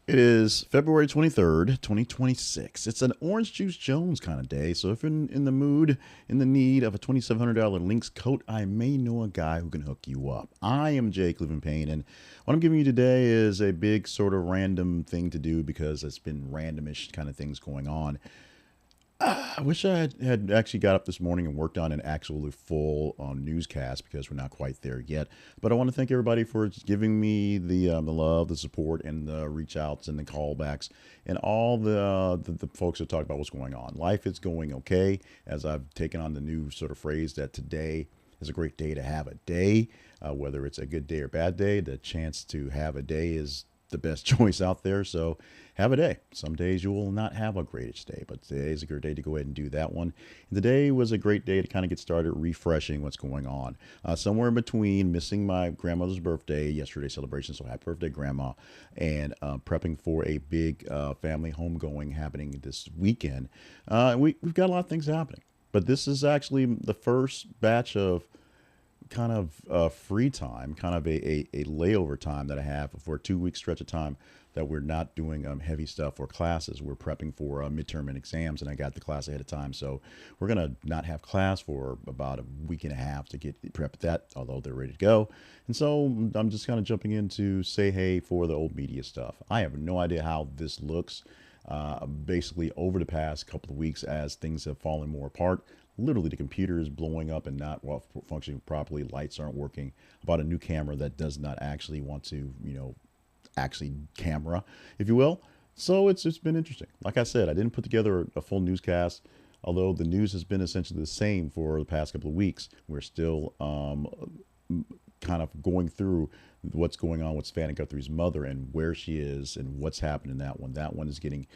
It is February 23rd, 2026. It's an Orange Juice Jones kind of day. So if you're in the mood, in the need of a $2,700 Lynx coat, I may know a guy who can hook you up. I am Jake Living Payne, and what I'm giving you today is a big sort of random thing to do because it's been randomish kind of things going on. I wish I had actually got up this morning and worked on an actually full newscast because we're not quite there yet. But I want to thank everybody for giving me the love, the support, and the reach outs and the callbacks, and all the folks that talk about what's going on. Life is going okay, as I've taken on the new sort of phrase that today is a great day to have a day, whether it's a good day or bad day. The chance to have a day is the best choice out there. So have a day. Some days you will not have a greatest day, but today is a good day to go ahead and do that one. And today was a great day to kind of get started refreshing what's going on. Somewhere in between missing my grandmother's birthday, yesterday celebration, so happy birthday, Grandma, and prepping for a big family homegoing happening this weekend. We've got a lot of things happening. But this is actually the first batch of kind of free time, kind of a layover time that I have for a 2 week stretch of time that we're not doing heavy stuff or classes. We're prepping for midterm and exams, and I got the class ahead of time. So we're going to not have class for about a week and a half to get prepped that, although they're ready to go. And so I'm just kind of jumping in to say hey for the old media stuff. I have no idea how this looks. Basically, over the past couple of weeks, as things have fallen more apart, literally the computer is blowing up and not well functioning properly. Lights aren't working. I bought a new camera that does not actually want to, actually camera, if you will. So it's been interesting. Like I said, I didn't put together a full newscast, although the news has been essentially the same for the past couple of weeks. We're still kind of going through what's going on with Savannah Guthrie's mother and where she is and what's happened in that one. That one is getting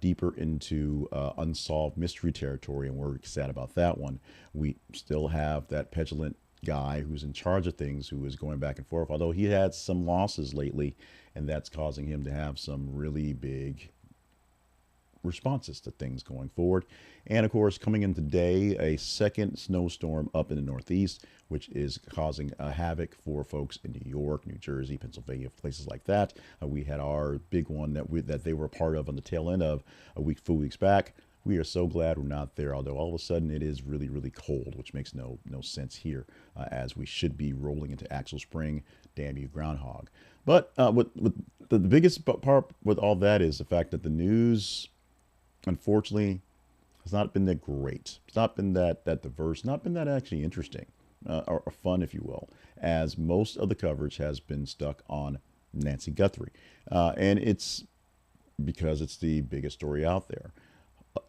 deeper into unsolved mystery territory, and we're sad about that one. We still have that petulant guy who's in charge of things who is going back and forth, although he had some losses lately, and that's causing him to have some really big responses to things going forward. And of course, coming in today, a second snowstorm up in the Northeast, which is causing havoc for folks in New York, New Jersey, Pennsylvania, places like that. We had our big one that they were a part of on the tail end of few weeks back. We are so glad we're not there, although all of a sudden it is really, really cold, which makes no sense here, as we should be rolling into actual spring. Damn you, groundhog. But what the biggest part with all that is the fact that the news, unfortunately, has not been that great. It's not been that diverse, not been that actually interesting, or fun, if you will, as most of the coverage has been stuck on Nancy Guthrie, and it's because it's the biggest story out there.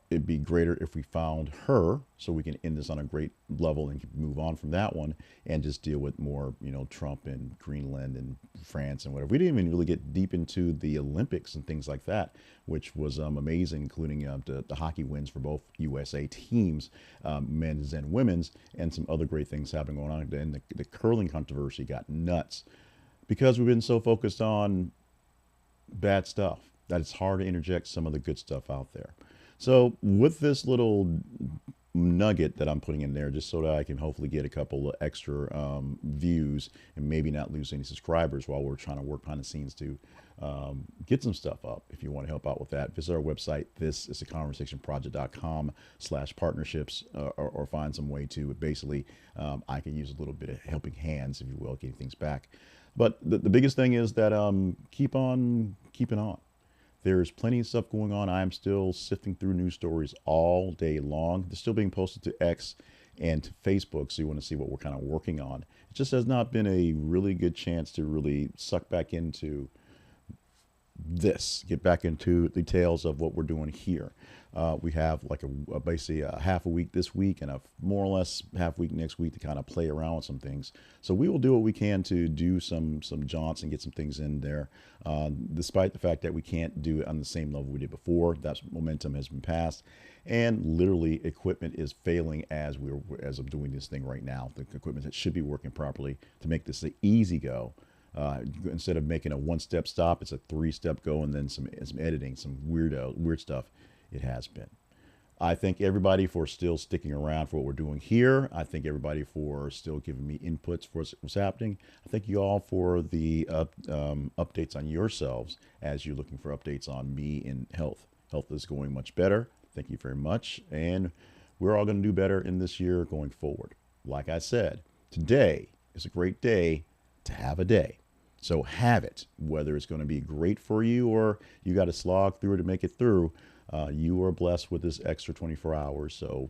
It'd be greater if we found her so we can end this on a great level and move on from that one and just deal with more, Trump and Greenland and France and whatever. We didn't even really get deep into the Olympics and things like that, which was amazing, including the hockey wins for both USA teams, men's and women's, and some other great things happening going on. And the curling controversy got nuts because we've been so focused on bad stuff that it's hard to interject some of the good stuff out there. So with this little nugget that I'm putting in there, just so that I can hopefully get a couple of extra views and maybe not lose any subscribers while we're trying to work behind the scenes to get some stuff up. If you want to help out with that, visit our website. This is a conversationproject.com/partnerships, or find some way to basically, I can use a little bit of helping hands, if you will, getting things back. But the biggest thing is that keep on keeping on. There's plenty of stuff going on. I'm still sifting through news stories all day long. They're still being posted to X and to Facebook, so you want to see what we're kind of working on. It just has not been a really good chance to really suck back into get back into the details of what we're doing here. We have like basically a half a week this week and a more or less half week next week to kind of play around with some things. So we will do what we can to do some jaunts and get some things in there, despite the fact that we can't do it on the same level we did before. That momentum has been passed, and literally equipment is failing as I'm doing this thing right now. The equipment that should be working properly to make this an easy go. Instead of making a one-step stop, it's a three-step go, and then some editing, some weird stuff. It has been. I thank everybody for still sticking around for what we're doing here. I thank everybody for still giving me inputs for what's happening. I thank you all for the updates on yourselves as you're looking for updates on me and health. Health is going much better. Thank you very much. And we're all going to do better in this year going forward. Like I said, today is a great day to have a day. So have it, whether it's going to be great for you or you got to slog through it to make it through. You are blessed with this extra 24 hours, so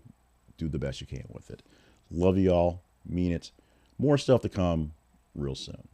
do the best you can with it. Love you all. Mean it. More stuff to come real soon.